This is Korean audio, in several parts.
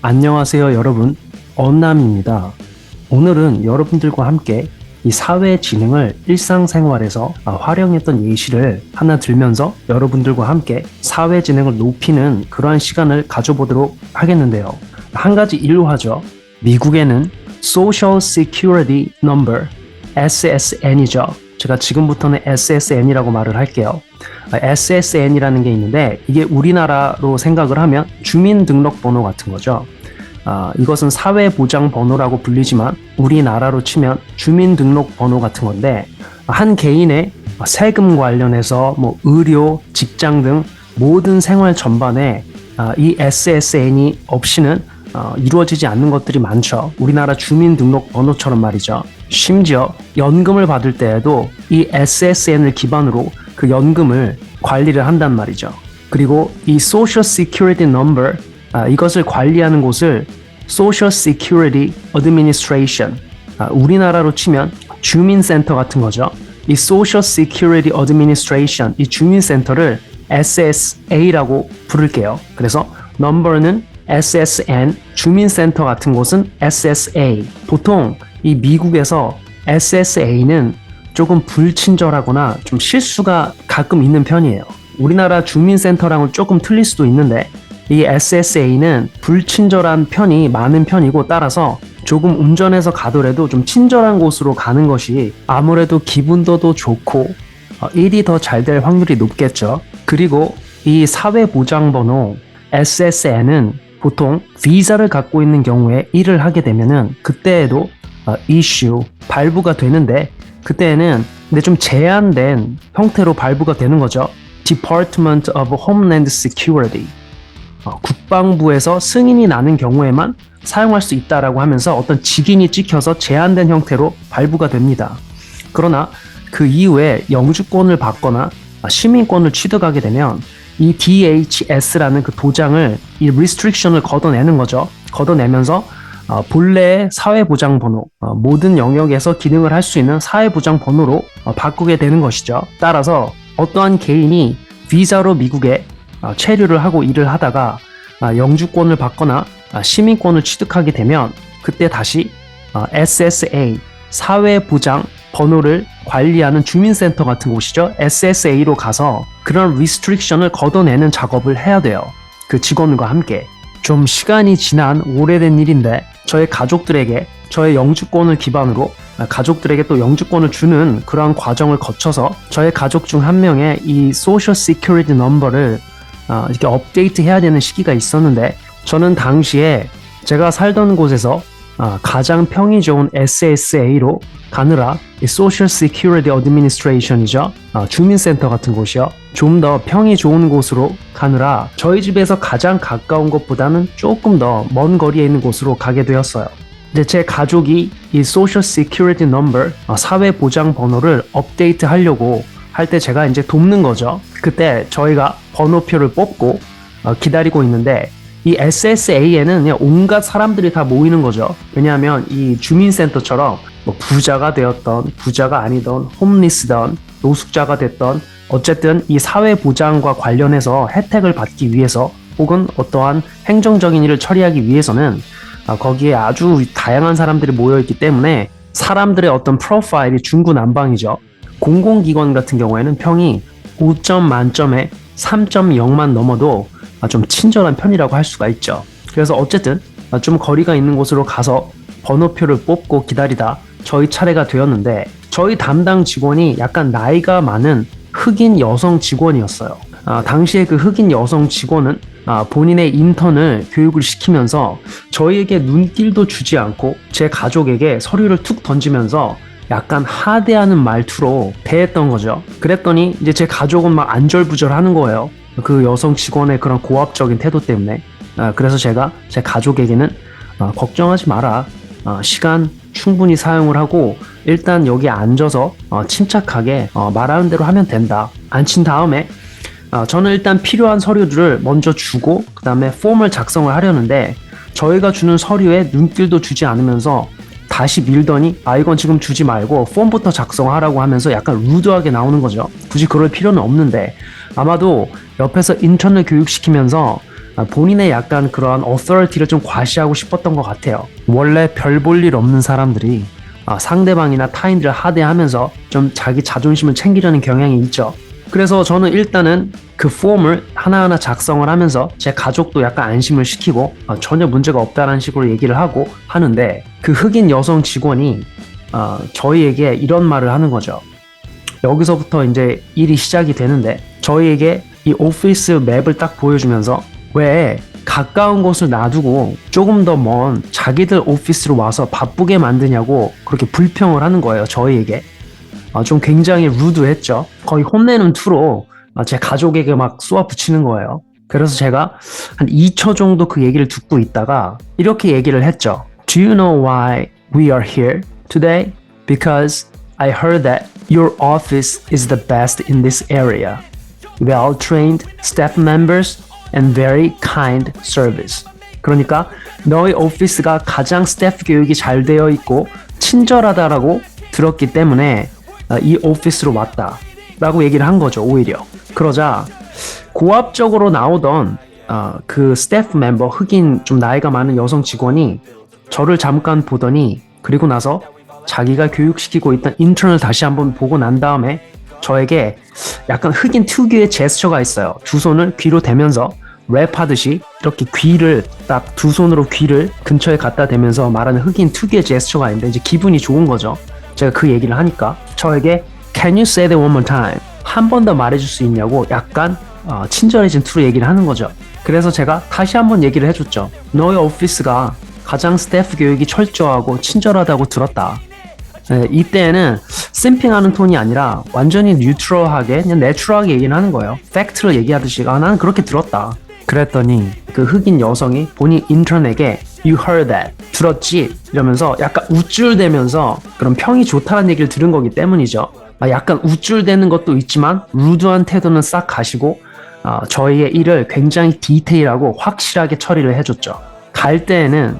안녕하세요, 여러분. 언남입니다. 오늘은 여러분들과 함께 이 사회 지능을 일상생활에서 활용했던 예시를 하나 들면서 여러분들과 함께 사회 지능을 높이는 그러한 시간을 가져보도록 하겠는데요. 한 가지 일화죠. 미국에는 Social Security Number, SSN이죠. 제가 지금부터는 SSN이라고 말을 할게요. SSN이라는 게 있는데 이게 우리나라로 생각을 하면 주민등록번호 같은 거죠. 이것은 사회보장번호라고 불리지만 우리나라로 치면 주민등록번호 같은 건데 한 개인의 세금 관련해서 의료, 직장 등 모든 생활 전반에 이 SSN이 없이는 이루어지지 않는 것들이 많죠. 우리나라 주민등록번호처럼 말이죠. 심지어 연금을 받을 때에도 이 SSN을 기반으로 그 연금을 관리를 한단 말이죠. 그리고 이 Social Security Number, 이것을 관리하는 곳을 Social Security Administration, 우리나라로 치면 주민센터 같은 거죠. 이 Social Security Administration, 이 주민센터를 SSA라고 부를게요. 그래서 넘버는 SSN, 주민센터 같은 곳은 SSA. 보통 이 미국에서 SSA는 조금 불친절하거나 좀 실수가 가끔 있는 편이에요. 우리나라 주민센터랑은 조금 틀릴 수도 있는데 이 SSA는 불친절한 편이 많은 편이고 따라서 조금 운전해서 가더라도 좀 친절한 곳으로 가는 것이 아무래도 기분도 더 좋고 일이 더 잘 될 확률이 높겠죠. 그리고 이 사회보장번호 SSN은 보통 비자를 갖고 있는 경우에 일을 하게 되면은 그때에도 이슈 발부가 되는데 그때는 근데 좀 제한된 형태로 발부가 되는 거죠. Department of Homeland Security, 국방부에서 승인이 나는 경우에만 사용할 수 있다라고 하면서 어떤 직인이 찍혀서 제한된 형태로 발부가 됩니다. 그러나 그 이후에 영주권을 받거나 시민권을 취득하게 되면 이 DHS라는 그 도장을 이 restriction을 걷어내는 거죠. 걷어내면서 본래의 사회보장번호, 모든 영역에서 기능을 할 수 있는 사회보장번호로 바꾸게 되는 것이죠. 따라서 어떠한 개인이 비자로 미국에 체류를 하고 일을 하다가 영주권을 받거나 시민권을 취득하게 되면 그때 다시 SSA, 사회보장 번호를 관리하는 주민센터 같은 곳이죠. SSA로 가서 그런 restriction을 걷어내는 작업을 해야 돼요. 그 직원과 함께. 좀 시간이 지난 오래된 일인데 저의 가족들에게 저의 영주권을 기반으로 가족들에게 또 영주권을 주는 그러한 과정을 거쳐서 저의 가족 중 한 명의 이 Social Security Number를 이렇게 업데이트 해야 되는 시기가 있었는데 저는 당시에 제가 살던 곳에서 가장 평이 좋은 SSA로 가느라 이 Social Security Administration이죠. 주민센터 같은 곳이요. 좀 더 평이 좋은 곳으로 가느라 저희 집에서 가장 가까운 곳보다는 조금 더 먼 거리에 있는 곳으로 가게 되었어요. 근데 제 가족이 이 Social Security Number, 사회보장 번호를 업데이트 하려고 할 때 제가 이제 돕는 거죠. 그때 저희가 번호표를 뽑고 기다리고 있는데 이 SSA에는 그냥 온갖 사람들이 다 모이는 거죠. 왜냐하면 이 주민센터처럼 부자가 되었던 부자가 아니던 홈리스던 노숙자가 됐던 어쨌든 이 사회보장과 관련해서 혜택을 받기 위해서 혹은 어떠한 행정적인 일을 처리하기 위해서는 거기에 아주 다양한 사람들이 모여있기 때문에 사람들의 어떤 프로파일이 중구난방이죠. 공공기관 같은 경우에는 평이 5점 만점에 3.0만 넘어도 좀 친절한 편이라고 할 수가 있죠. 그래서 어쨌든 좀 거리가 있는 곳으로 가서 번호표를 뽑고 기다리다 저희 차례가 되었는데 저희 담당 직원이 약간 나이가 많은 흑인 여성 직원이었어요. 당시에 그 흑인 여성 직원은 본인의 인턴을 교육을 시키면서 저희에게 눈길도 주지 않고 제 가족에게 서류를 툭 던지면서 약간 하대하는 말투로 대했던 거죠. 그랬더니 이제 제 가족은 막 안절부절하는 거예요. 그 여성 직원의 그런 고압적인 태도 때문에. 그래서 제가 제 가족에게는 걱정하지 마라. 시간 충분히 사용을 하고 일단 여기 앉아서 침착하게 말하는 대로 하면 된다. 앉힌 다음에 저는 일단 필요한 서류들을 먼저 주고 그 다음에 폼을 작성을 하려는데 저희가 주는 서류에 눈길도 주지 않으면서 다시 밀더니 이건 지금 주지 말고 폼부터 작성하라고 하면서 약간 루드하게 나오는 거죠. 굳이 그럴 필요는 없는데 아마도 옆에서 인턴을 교육시키면서 본인의 약간 그런 authority를 좀 과시하고 싶었던 것 같아요. 원래 별 볼 일 없는 사람들이 상대방이나 타인들을 하대하면서 좀 자기 자존심을 챙기려는 경향이 있죠. 그래서 저는 일단은 그 폼을 하나하나 작성을 하면서 제 가족도 약간 안심을 시키고 전혀 문제가 없다는 식으로 얘기를 하고 하는데, 그 흑인 여성 직원이 저희에게 이런 말을 하는 거죠. 여기서부터 이제 일이 시작이 되는데, 저희에게 이 오피스 맵을 딱 보여주면서 왜 가까운 곳을 놔두고 조금 더 먼 자기들 오피스로 와서 바쁘게 만드냐고 그렇게 불평을 하는 거예요, 저희에게. 좀 굉장히 루드했죠. 거의 혼내는 투로 제 가족에게 막 쏘아 붙이는 거예요. 그래서 제가 한 2초 정도 그 얘기를 듣고 있다가 이렇게 얘기를 했죠. Do you know why we are here today? Because I heard that your office is the best in this area. Well-trained staff members and very kind service. 그러니까 너희 오피스가 가장 스태프 교육이 잘 되어 있고 친절하다라고 들었기 때문에 이 오피스로 왔다 라고 얘기를 한 거죠. 오히려 그러자 고압적으로 나오던 그 스태프 멤버, 흑인 좀 나이가 많은 여성 직원이 저를 잠깐 보더니, 그리고 나서 자기가 교육시키고 있던 인턴을 다시 한번 보고 난 다음에 저에게 약간 흑인 특유의 제스처가 있어요. 두 손을 귀로 대면서 랩하듯이 이렇게 귀를 딱 두 손으로 귀를 근처에 갖다 대면서 말하는 흑인 특유의 제스처가 있는데, 이제 기분이 좋은 거죠. 제가 그 얘기를 하니까 저에게 Can you say that one more time? 한 번 더 말해줄 수 있냐고 약간 친절해진 투로 얘기를 하는 거죠. 그래서 제가 다시 한번 얘기를 해줬죠. 너희 오피스가 가장 스태프 교육이 철저하고 친절하다고 들었다. 이때는 심핑하는 톤이 아니라 완전히 뉴트럴하게 그냥 내추럴하게 얘기를 하는 거예요. 팩트로 얘기하듯이 나는 그렇게 들었다. 그랬더니 그 흑인 여성이 본인 인턴에게 You heard that. 들었지? 이러면서 약간 우쭐대면서, 그런 평이 좋다는 얘기를 들은 거기 때문이죠. 약간 우쭐대는 것도 있지만 루드한 태도는 싹 가시고 저희의 일을 굉장히 디테일하고 확실하게 처리를 해줬죠. 갈 때에는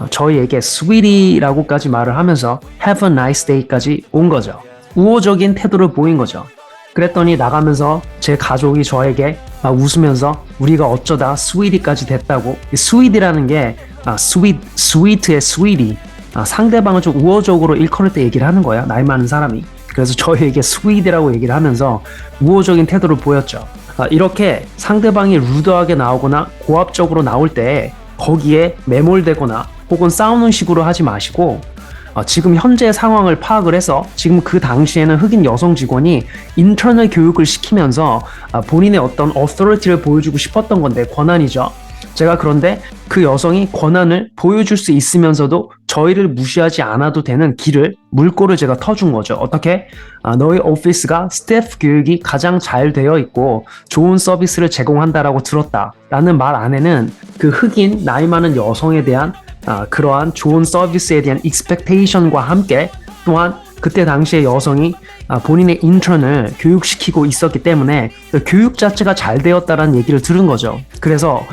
저희에게 sweetie라고까지 말을 하면서 have a nice day까지 온 거죠. 우호적인 태도를 보인 거죠. 그랬더니 나가면서 제 가족이 저에게 웃으면서 우리가 어쩌다 sweetie까지 됐다고. sweet이라는 게 sweet의 sweetie, 상대방을 좀 우호적으로 일컬을 때 얘기를 하는 거야, 나이 많은 사람이. 그래서 저희에게 sweet이라고 얘기를 하면서 우호적인 태도를 보였죠. 이렇게 상대방이 루드하게 나오거나 고압적으로 나올 때 거기에 매몰되거나 혹은 싸우는 식으로 하지 마시고, 지금 현재 상황을 파악을 해서 지금 그 당시에는 흑인 여성 직원이 인턴을 교육을 시키면서 본인의 어떤 authority를 보여주고 싶었던 건데, 권한이죠. 제가 그런데 그 여성이 권한을 보여줄 수 있으면서도 저희를 무시하지 않아도 되는 길을, 물꼬를 제가 터준 거죠. 어떻게? 너희 오피스가 스태프 교육이 가장 잘 되어 있고 좋은 서비스를 제공한다라고 들었다 라는 말 안에는 그 흑인 나이 많은 여성에 대한 그러한 좋은 서비스에 대한 expectation과 함께, 또한 그때 당시에 여성이 본인의 인턴을 교육시키고 있었기 때문에 교육 자체가 잘 되었다라는 얘기를 들은 거죠. 그래서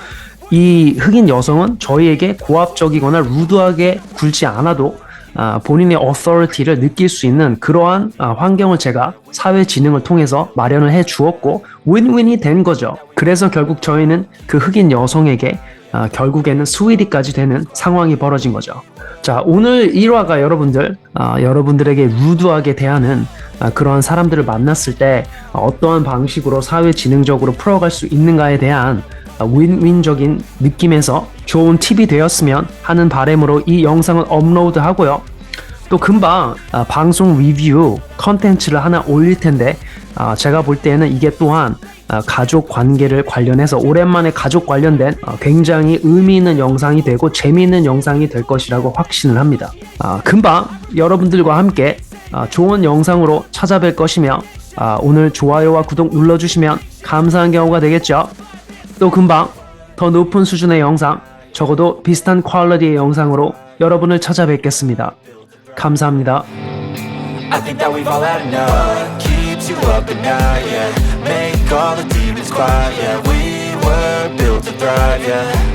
이 흑인 여성은 저희에게 고압적이거나 루드하게 굴지 않아도 본인의 authority를 느낄 수 있는 그러한 환경을 제가 사회진흥을 통해서 마련을 해 주었고 윈윈이 된 거죠. 그래서 결국 저희는 그 흑인 여성에게 결국에는 스위디까지 되는 상황이 벌어진 거죠. 자, 오늘 1화가 여러분들에게 루드하게 대하는 그러한 사람들을 만났을 때 어떠한 방식으로 사회진흥적으로 풀어갈 수 있는가에 대한 윈윈적인 느낌에서 좋은 팁이 되었으면 하는 바람으로 이 영상을 업로드하고요. 또 금방 방송 리뷰 컨텐츠를 하나 올릴 텐데 제가 볼 때는 이게 또한 가족 관계를 관련해서 오랜만에 가족 관련된 굉장히 의미 있는 영상이 되고 재미있는 영상이 될 것이라고 확신을 합니다. 금방 여러분들과 함께 좋은 영상으로 찾아뵐 것이며 오늘 좋아요와 구독 눌러주시면 감사한 경우가 되겠죠. 또 금방 더 높은 수준의 영상, 적어도 비슷한 퀄리티의 영상으로 여러분을 찾아뵙겠습니다. 감사합니다. I think that we've all had enough. Keeps you up at night, yeah. Make all the demons quiet, yeah. We were built to thrive, yeah.